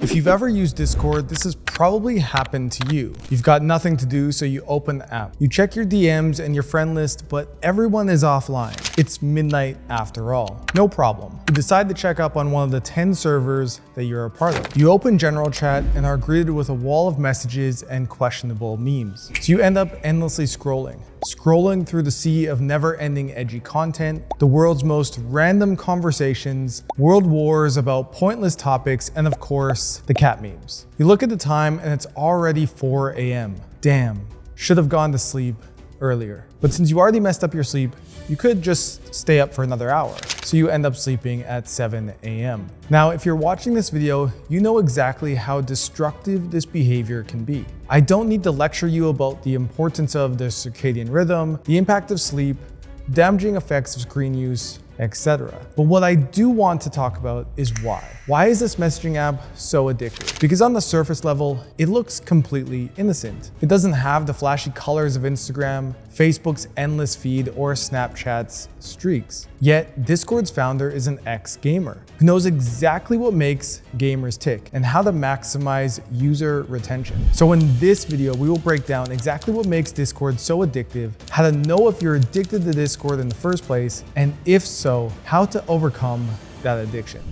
If you've ever used Discord, this has probably happened to you. You've got nothing to do, so you open the app. You check your DMs and your friend list, but everyone is offline. It's midnight after all. No problem. You decide to check up on one of the 10 servers that you're a part of. You open general chat and are greeted with a wall of messages and questionable memes. So you end up endlessly scrolling through the sea of never-ending edgy content, the world's most random conversations, world wars about pointless topics, and of course, the cat memes. You look at the time and it's already 4 a.m. Damn, should have gone to sleep earlier. But since you already messed up your sleep, you could just stay up for another hour. So you end up sleeping at 7 a.m. Now, if you're watching this video, you know exactly how destructive this behavior can be. I don't need to lecture you about the importance of the circadian rhythm, the impact of sleep, damaging effects of screen use, etc. But what I do want to talk about is why. Why is this messaging app so addictive? Because on the surface level, it looks completely innocent. It doesn't have the flashy colors of Instagram, Facebook's endless feed, or Snapchat's streaks. Yet, Discord's founder is an ex-gamer who knows exactly what makes gamers tick and how to maximize user retention. So in this video, we will break down exactly what makes Discord so addictive, how to know if you're addicted to Discord in the first place, and if so, how to overcome that addiction.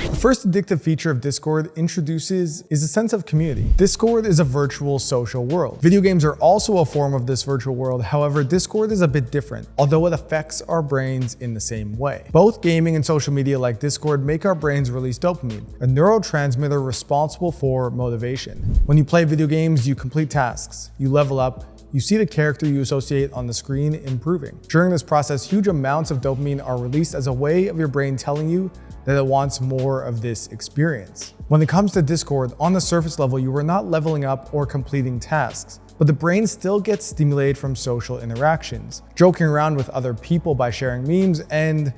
The first addictive feature of Discord is a sense of community. Discord is a virtual social world. Video games are also a form of this virtual world. However, Discord is a bit different, although it affects our brains in the same way. Both gaming and social media like Discord make our brains release dopamine, a neurotransmitter responsible for motivation. When you play video games, you complete tasks, you level up, you see the character you associate on the screen improving. During this process, huge amounts of dopamine are released as a way of your brain telling you that it wants more of this experience. When it comes to Discord, on the surface level, you are not leveling up or completing tasks, but the brain still gets stimulated from social interactions, joking around with other people by sharing memes and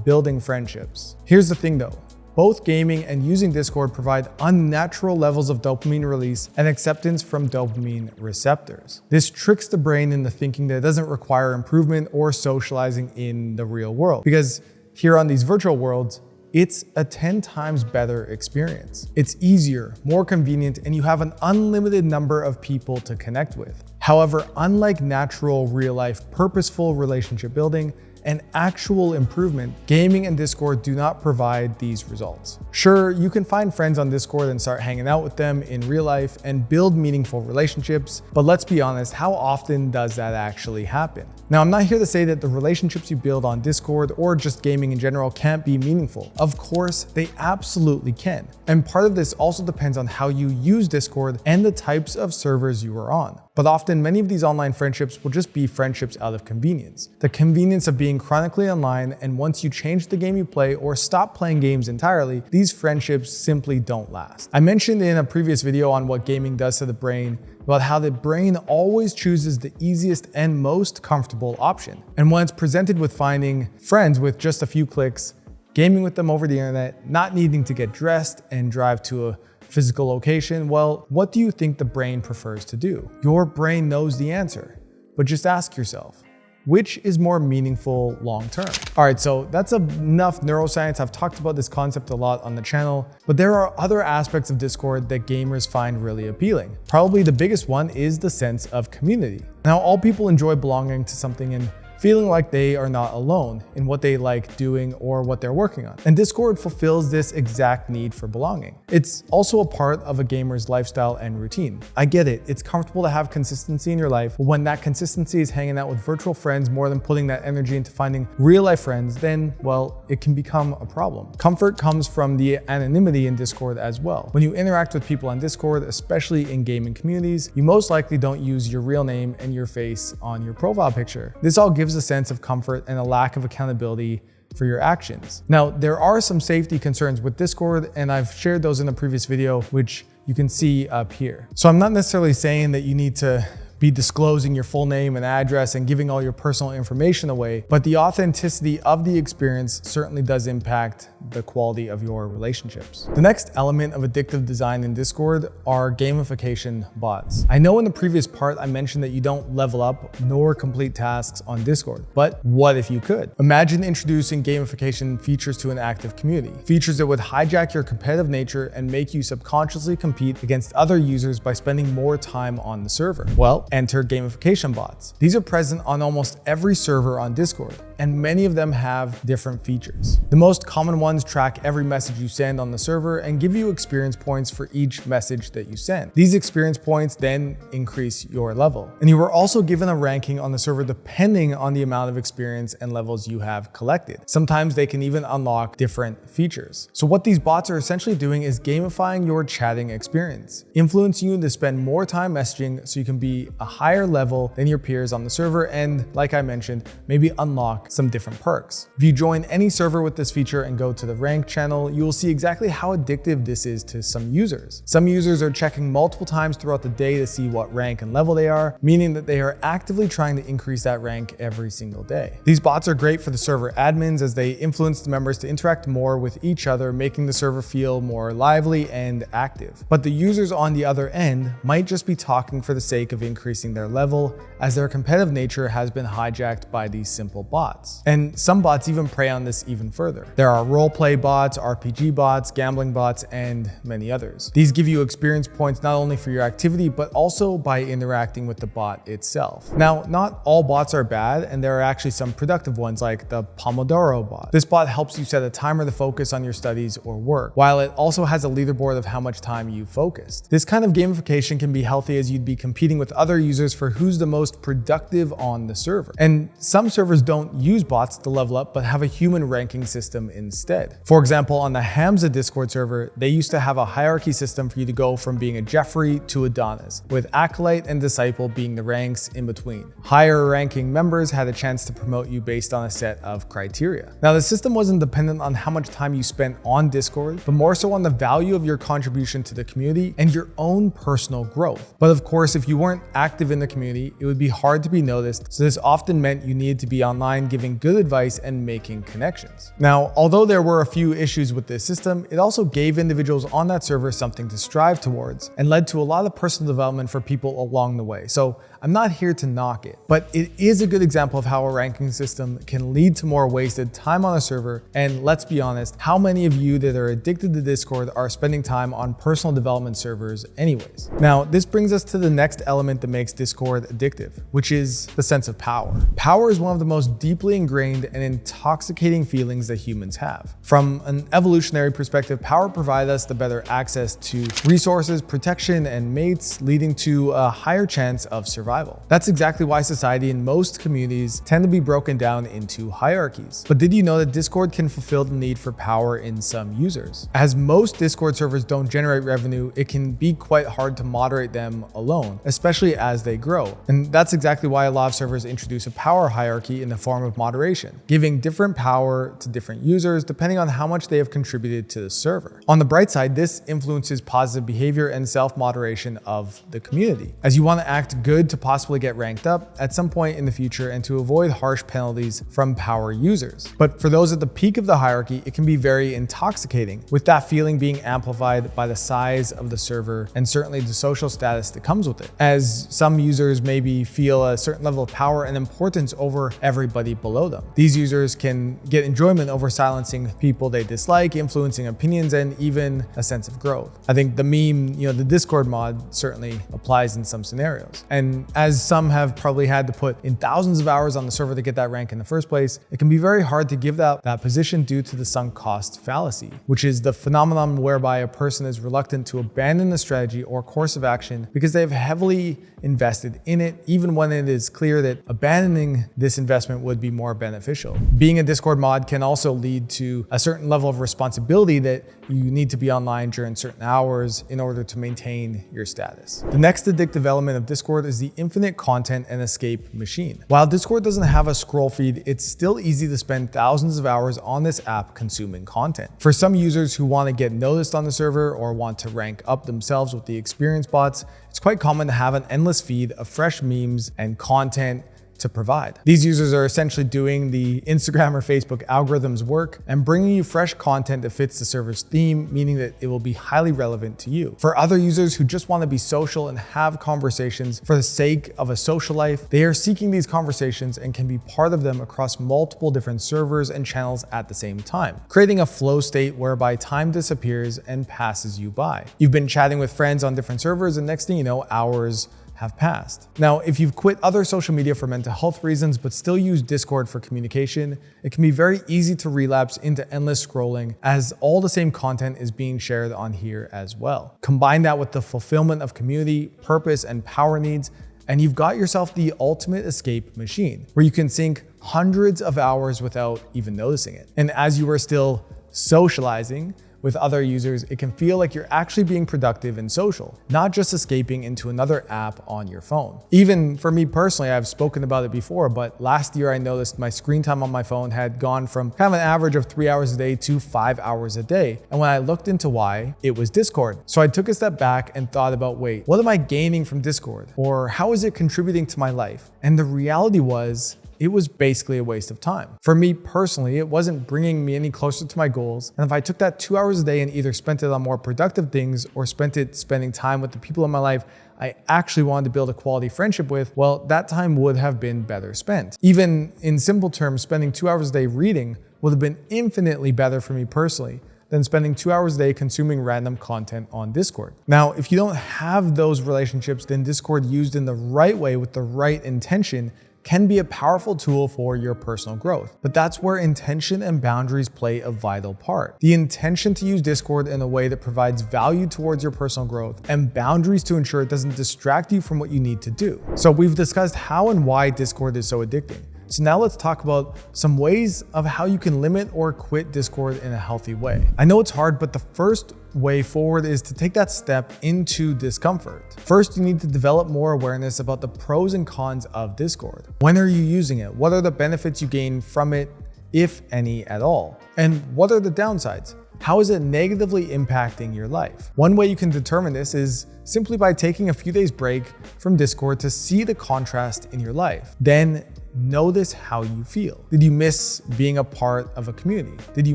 building friendships. Here's the thing though. Both gaming and using Discord provide unnatural levels of dopamine release and acceptance from dopamine receptors. This tricks the brain into thinking that it doesn't require improvement or socializing in the real world, because here on these virtual worlds, it's a 10 times better experience. It's easier, more convenient, and you have an unlimited number of people to connect with. However, unlike natural, real-life, purposeful relationship building and actual improvement, gaming and Discord do not provide these results. Sure, you can find friends on Discord and start hanging out with them in real life and build meaningful relationships, but let's be honest, how often does that actually happen? Now, I'm not here to say that the relationships you build on Discord or just gaming in general can't be meaningful. Of course, they absolutely can. And part of this also depends on how you use Discord and the types of servers you are on. But often, many of these online friendships will just be friendships out of convenience. The convenience of being chronically online, and once you change the game you play or stop playing games entirely, these friendships simply don't last. I mentioned in a previous video on what gaming does to the brain, about how the brain always chooses the easiest and most comfortable option. And when it's presented with finding friends with just a few clicks, gaming with them over the internet, not needing to get dressed and drive to a physical location, well, what do you think the brain prefers to do? Your brain knows the answer, but just ask yourself, which is more meaningful long-term? All right, so that's enough neuroscience. I've talked about this concept a lot on the channel, but there are other aspects of Discord that gamers find really appealing. Probably the biggest one is the sense of community. Now, all people enjoy belonging to something and feeling like they are not alone in what they like doing or what they're working on. And Discord fulfills this exact need for belonging. It's also a part of a gamer's lifestyle and routine. I get it, it's comfortable to have consistency in your life, but when that consistency is hanging out with virtual friends more than putting that energy into finding real life friends, then, well, it can become a problem. Comfort comes from the anonymity in Discord as well. When you interact with people on Discord, especially in gaming communities, you most likely don't use your real name and your face on your profile picture. This all gives a sense of comfort and a lack of accountability for your actions. Now, there are some safety concerns with Discord, and I've shared those in a previous video, which you can see up here. So I'm not necessarily saying that you need to be disclosing your full name and address and giving all your personal information away, but the authenticity of the experience certainly does impact the quality of your relationships. The next element of addictive design in Discord are gamification bots. I know in the previous part I mentioned that you don't level up nor complete tasks on Discord, but what if you could? Imagine introducing gamification features to an active community, features that would hijack your competitive nature and make you subconsciously compete against other users by spending more time on the server. Well, enter gamification bots. These are present on almost every server on Discord, and many of them have different features. The most common ones track every message you send on the server and give you experience points for each message that you send. These experience points then increase your level. And you are also given a ranking on the server depending on the amount of experience and levels you have collected. Sometimes they can even unlock different features. So what these bots are essentially doing is gamifying your chatting experience, influencing you to spend more time messaging so you can be a higher level than your peers on the server and, like I mentioned, maybe unlock some different perks. If you join any server with this feature and go to the rank channel, you will see exactly how addictive this is to some users. Some users are checking multiple times throughout the day to see what rank and level they are, meaning that they are actively trying to increase that rank every single day. These bots are great for the server admins as they influence the members to interact more with each other, making the server feel more lively and active. But the users on the other end might just be talking for the sake of increasing their level, as their competitive nature has been hijacked by these simple bots. And some bots even prey on this even further. There are roleplay bots, RPG bots, gambling bots, and many others. These give you experience points not only for your activity, but also by interacting with the bot itself. Now, not all bots are bad, and there are actually some productive ones like the Pomodoro bot. This bot helps you set a timer to focus on your studies or work, while it also has a leaderboard of how much time you focused. This kind of gamification can be healthy as you'd be competing with other users for who's the most productive on the server. And some servers don't use bots to level up, but have a human ranking system instead. For example, on the Hamza Discord server, they used to have a hierarchy system for you to go from being a Jeffrey to Adonis, with Acolyte and Disciple being the ranks in between. Higher ranking members had a chance to promote you based on a set of criteria. Now, the system wasn't dependent on how much time you spent on Discord, but more so on the value of your contribution to the community and your own personal growth. But of course, if you weren't active in the community, it would be hard to be noticed, so this often meant you needed to be online giving good advice and making connections. Now, although there were a few issues with this system, it also gave individuals on that server something to strive towards and led to a lot of personal development for people along the way. So I'm not here to knock it, but it is a good example of how a ranking system can lead to more wasted time on a server. And let's be honest, how many of you that are addicted to Discord are spending time on personal development servers anyways? Now, this brings us to the next element that makes Discord addictive, which is the sense of power. Power is one of the most deeply ingrained and intoxicating feelings that humans have. From an evolutionary perspective, power provides us the better access to resources, protection, and mates, leading to a higher chance of survival. That's exactly why society in most communities tend to be broken down into hierarchies. But did you know that Discord can fulfill the need for power in some users? As most Discord servers don't generate revenue, it can be quite hard to moderate them alone, especially as they grow. And that's exactly why a lot of servers introduce a power hierarchy in the form of moderation, giving different power to different users depending on how much they have contributed to the server. On the bright side, this influences positive behavior and self-moderation of the community, as you want to act good to possibly get ranked up at some point in the future and to avoid harsh penalties from power users. But for those at the peak of the hierarchy, it can be very intoxicating, with that feeling being amplified by the size of the server and certainly the social status that comes with it, as some users maybe feel a certain level of power and importance over everybody below them. These users can get enjoyment over silencing people they dislike, influencing opinions, and even a sense of growth. I think the meme, the Discord mod certainly applies in some scenarios. And as some have probably had to put in thousands of hours on the server to get that rank in the first place, it can be very hard to give that position due to the sunk cost fallacy, which is the phenomenon whereby a person is reluctant to abandon the strategy or course of action because they have heavily invested in it, even when it is clear that abandoning this investment would be more beneficial. Being a Discord mod can also lead to a certain level of responsibility that you need to be online during certain hours in order to maintain your status. The next addictive element of Discord is the infinite content and escape machine. While Discord doesn't have a scroll feed, it's still easy to spend thousands of hours on this app consuming content. For some users who want to get noticed on the server or want to rank up themselves with the experience bots, it's quite common to have an endless feed of fresh memes and content to provide. These users are essentially doing the Instagram or Facebook algorithms work and bringing you fresh content that fits the server's theme, meaning that it will be highly relevant to you. For other users who just want to be social and have conversations for the sake of a social life, they are seeking these conversations and can be part of them across multiple different servers and channels at the same time, creating a flow state whereby time disappears and passes you by. You've been chatting with friends on different servers and next thing you know, hours have passed. Now, if you've quit other social media for mental health reasons but still use Discord for communication, it can be very easy to relapse into endless scrolling as all the same content is being shared on here as well. Combine that with the fulfillment of community, purpose, and power needs, and you've got yourself the ultimate escape machine where you can sink hundreds of hours without even noticing it. And as you are still socializing with other users, it can feel like you're actually being productive and social, not just escaping into another app on your phone. Even for me personally, I've spoken about it before, but last year I noticed my screen time on my phone had gone from kind of an average of 3 hours a day to 5 hours a day. And when I looked into why, it was Discord. So I took a step back and thought about, wait, what am I gaining from Discord? Or how is it contributing to my life? And the reality was, it was basically a waste of time. For me personally, it wasn't bringing me any closer to my goals. And if I took that 2 hours a day and either spent it on more productive things or spent it spending time with the people in my life I actually wanted to build a quality friendship with, well, that time would have been better spent. Even in simple terms, spending 2 hours a day reading would have been infinitely better for me personally than spending 2 hours a day consuming random content on Discord. Now, if you don't have those relationships, then Discord used in the right way with the right intention can be a powerful tool for your personal growth. But that's where intention and boundaries play a vital part. The intention to use Discord in a way that provides value towards your personal growth and boundaries to ensure it doesn't distract you from what you need to do. So we've discussed how and why Discord is so addicting. So now let's talk about some ways of how you can limit or quit Discord in a healthy way. I know it's hard, but the first way forward is to take that step into discomfort. First, you need to develop more awareness about the pros and cons of Discord. When are you using it? What are the benefits you gain from it, if any at all? And what are the downsides? How is it negatively impacting your life? One way you can determine this is simply by taking a few days break from Discord to see the contrast in your life. Then notice how you feel. Did you miss being a part of a community? Did you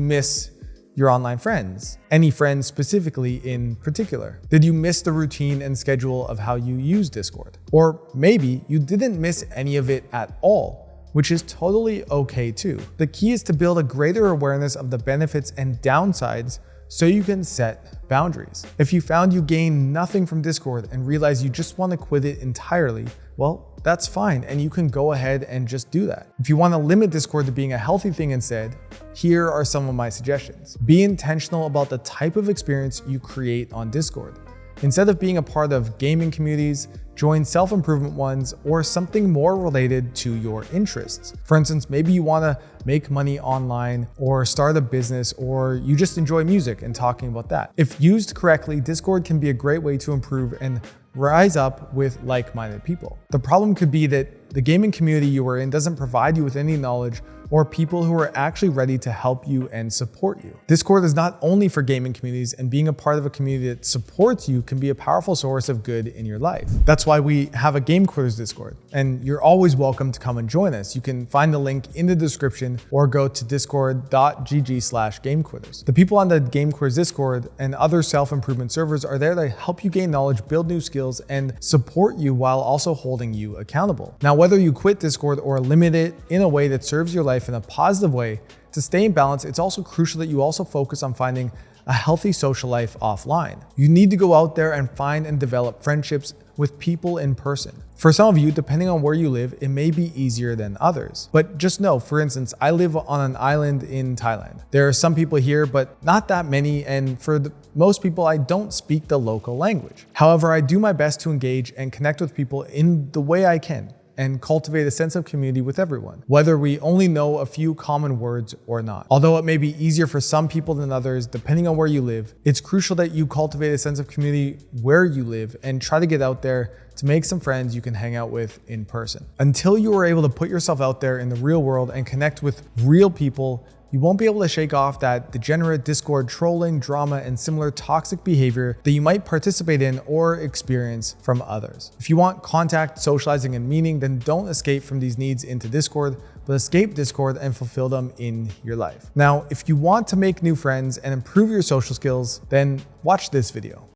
miss your online friends? Any friends specifically in particular? Did you miss the routine and schedule of how you use Discord? Or maybe you didn't miss any of it at all, which is totally okay too. The key is to build a greater awareness of the benefits and downsides so you can set boundaries. If you found you gain nothing from Discord and realize you just want to quit it entirely, well, that's fine, and you can go ahead and just do that. If you want to limit Discord to being a healthy thing instead, here are some of my suggestions. Be intentional about the type of experience you create on Discord. Instead of being a part of gaming communities, join self-improvement ones or something more related to your interests. For instance, maybe you want to make money online or start a business, or you just enjoy music and talking about that. If used correctly, Discord can be a great way to improve and rise up with like-minded people. The problem could be that the gaming community you are in doesn't provide you with any knowledge or people who are actually ready to help you and support you. Discord is not only for gaming communities, and being a part of a community that supports you can be a powerful source of good in your life. That's why we have a Game Quitters Discord, and you're always welcome to come and join us. You can find the link in the description or go to discord.gg/gamequitters. The people on the Game Quitters Discord and other self-improvement servers are there to help you gain knowledge, build new skills, and support you while also holding you accountable. Now, whether you quit Discord or limit it in a way that serves your life in a positive way, to stay in balance, it's also crucial that you also focus on finding a healthy social life offline. You need to go out there and find and develop friendships with people in person. For some of you, depending on where you live, it may be easier than others. But just know, for instance, I live on an island in Thailand. There are some people here, but not that many, and for most people, I don't speak the local language. However, I do my best to engage and connect with people in the way I can. and cultivate a sense of community with everyone, whether we only know a few common words or not. Although it may be easier for some people than others, depending on where you live, it's crucial that you cultivate a sense of community where you live and try to get out there to make some friends you can hang out with in person. Until you are able to put yourself out there in the real world and connect with real people, you won't be able to shake off that degenerate Discord trolling, drama, and similar toxic behavior that you might participate in or experience from others. If you want contact, socializing, and meaning, then don't escape from these needs into Discord, but escape Discord and fulfill them in your life. Now, if you want to make new friends and improve your social skills, then watch this video.